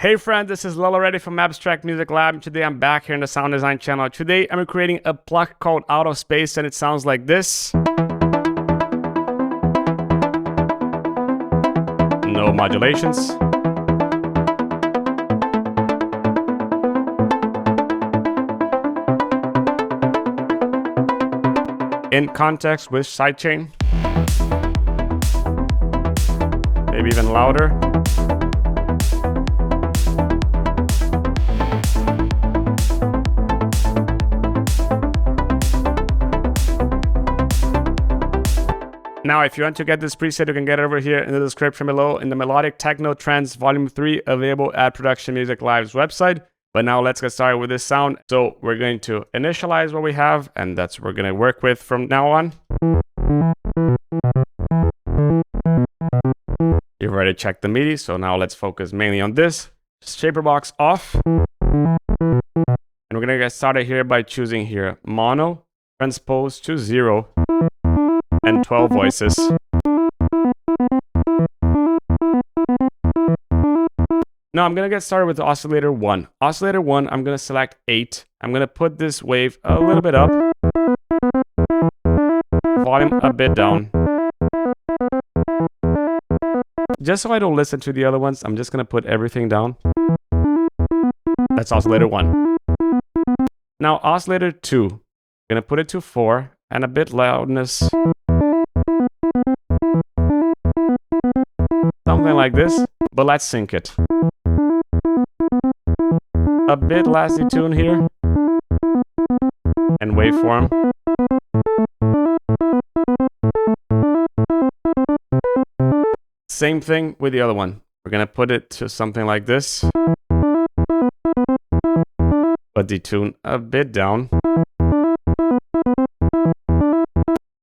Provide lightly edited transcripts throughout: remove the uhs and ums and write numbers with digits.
Hey friend, this is Lil Already from Abstract Music Lab. Today I'm back here in the sound design channel. Today I'm creating a pluck called Out of Space and it sounds like this. No modulations. In context with sidechain. Maybe even louder. Now, if you want to get this preset, you can get it over here in the description below in the Melodic Techno Trends Volume 3, available at Production Music Live's website. But now let's get started with this sound. So we're going to initialize what we have, and that's what we're going to work with from now on. You've already checked the MIDI, so now let's focus mainly on this. Shaper box off. And we're going to get started here by choosing here mono, transpose to 0. And 12 voices. Now I'm going to get started with the Oscillator 1. Oscillator 1, I'm going to select 8. I'm going to put this wave a little bit up. Volume a bit down. Just so I don't listen to the other ones, I'm just going to put everything down. That's Oscillator 1. Now Oscillator 2, I'm going to put it to 4 and a bit loudness. Something like this, but let's sync it. A bit less detune here. And waveform. Same thing with the other one. We're going to put it to something like this. But detune a bit down.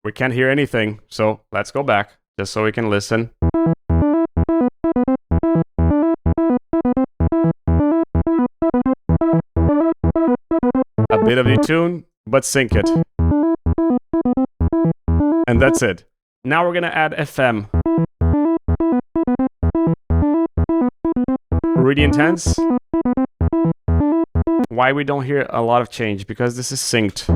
We can't hear anything, so let's go back, just so we can listen. A bit of detune, but sync it. And that's it. Now we're gonna add FM. Really intense. Why we don't hear a lot of change? Because this is synced.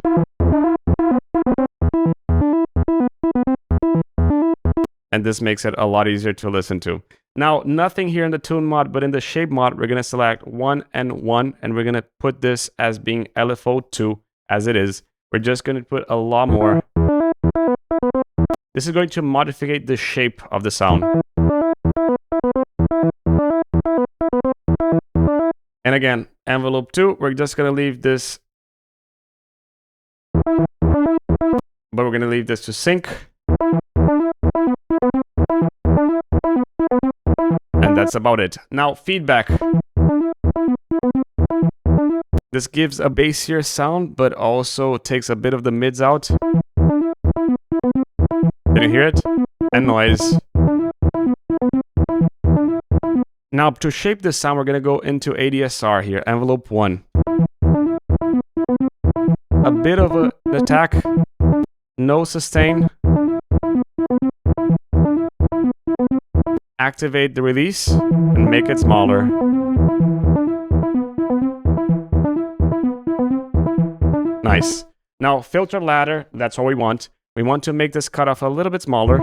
And this makes it a lot easier to listen to. Now, nothing here in the tune mod, but in the shape mod, we're going to select 1 and 1, and we're going to put this as being LFO 2 as it is. We're just going to put a lot more. This is going to modify the shape of the sound. And again, envelope 2, we're just going to leave this. But we're going to leave this to sync. And that's about it. Now, feedback. This gives a bassier sound, but also takes a bit of the mids out. Can you hear it? And noise. Now, to shape this sound, we're going to go into ADSR here, envelope 1. A bit of an attack. No sustain. Activate the release and make it smaller. Nice. Now filter ladder, that's what we want. We want to make this cutoff a little bit smaller.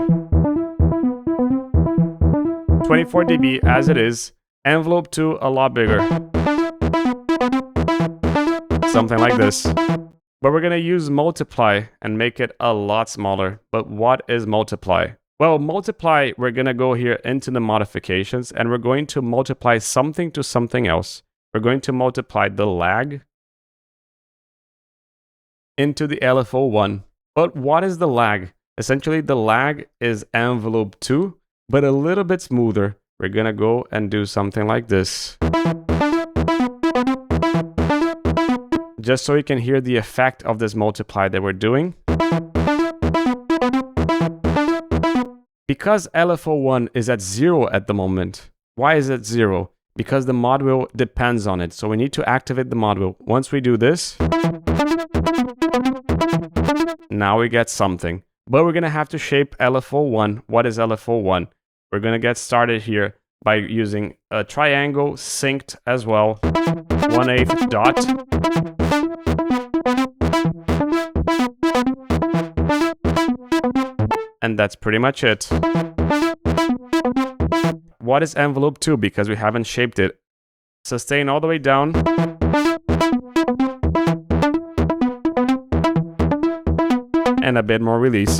24 dB as it is. Envelope 2 a lot bigger. Something like this. But we're going to use multiply and make it a lot smaller. But what is multiply? Well, multiply, we're going to go here into the modifications and we're going to multiply something to something else. We're going to multiply the lag into the LFO 1. But what is the lag? Essentially, the lag is envelope 2, but a little bit smoother. We're going to go and do something like this. Just so you can hear the effect of this multiply that we're doing. Because LFO 1 is at 0 at the moment. Why is it 0? Because the mod wheel depends on it. So we need to activate the mod wheel. Once we do this, now we get something. But we're going to have to shape LFO 1. What is LFO 1? We're going to get started here by using a triangle synced as well, 1/8 dot. And that's pretty much it. What is envelope 2? Because we haven't shaped it. Sustain all the way down. And a bit more release.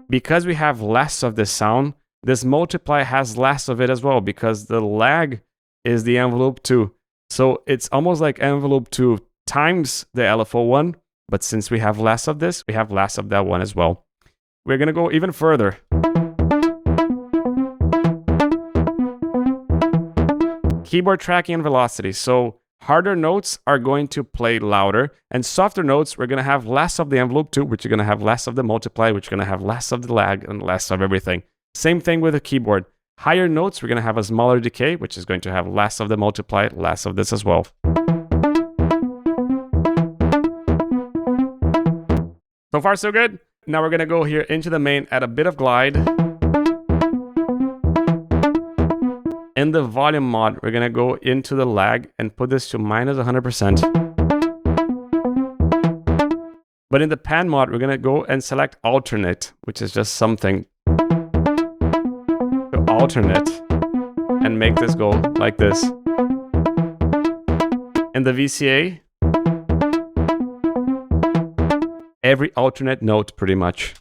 Because we have less of this sound, this multiply has less of it as well, because the lag is the envelope 2. So it's almost like envelope 2 times the LFO1, but since we have less of this, we have less of that one as well. We're gonna go even further. Keyboard tracking and velocity. So harder notes are going to play louder, and softer notes, we're going to have less of the envelope 2, which are going to have less of the multiply, which are going to have less of the lag and less of everything. Same thing with the keyboard. Higher notes, we're going to have a smaller decay, which is going to have less of the multiply, less of this as well. So far, so good. Now we're going to go here into the main, add a bit of glide. In the volume mod, we're going to go into the lag and put this to minus 100%. But in the pan mod, we're going to go and select alternate, which is just something to alternate and make this go like this. In the VCA, every alternate note pretty much.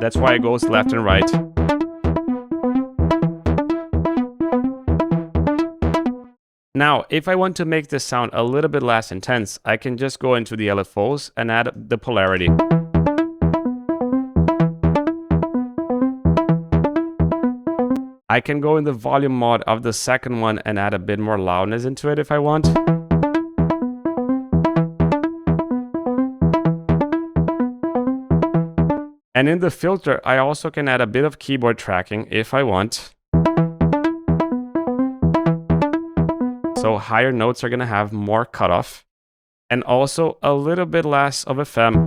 That's why it goes left and right. Now, if I want to make this sound a little bit less intense, I can just go into the LFOs and add the polarity. I can go in the volume mod of the second one and add a bit more loudness into it if I want. And in the filter, I also can add a bit of keyboard tracking if I want. So higher notes are going to have more cutoff and also a little bit less of FM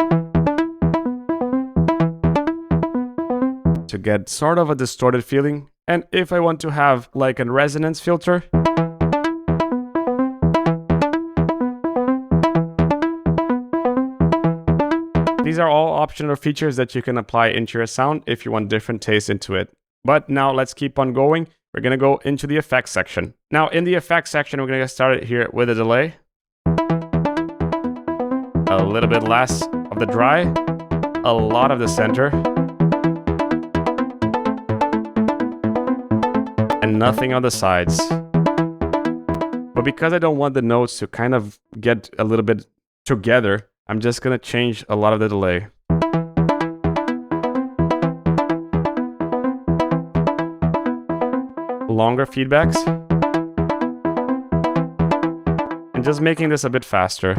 to get sort of a distorted feeling. And if I want to have like a resonance filter, these are all optional features that you can apply into your sound if you want different tastes into it. But now let's keep on going. We're going to go into the effects section. Now in the effects section, we're going to get started here with a delay. A little bit less of the dry. A lot of the center. And nothing on the sides. But because I don't want the notes to kind of get a little bit together, I'm just going to change a lot of the delay. Longer feedbacks. And just making this a bit faster.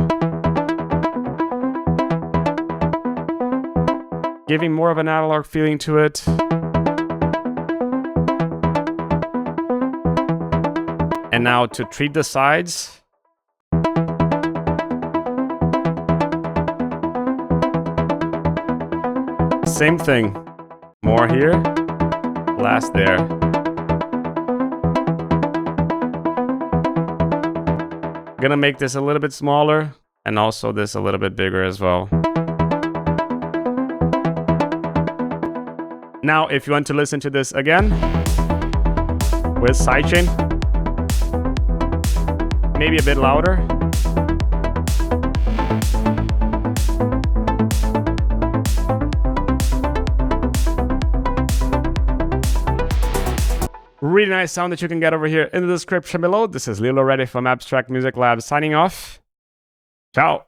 Giving more of an analog feeling to it. And now to treat the sides. Same thing. More here, less there. Gonna make this a little bit smaller and also this a little bit bigger as well. Now, if you want to listen to this again with sidechain, maybe a bit louder. Really nice sound that you can get over here in the description below. This is Lilo Reddy from Abstract Music Lab signing off. Ciao.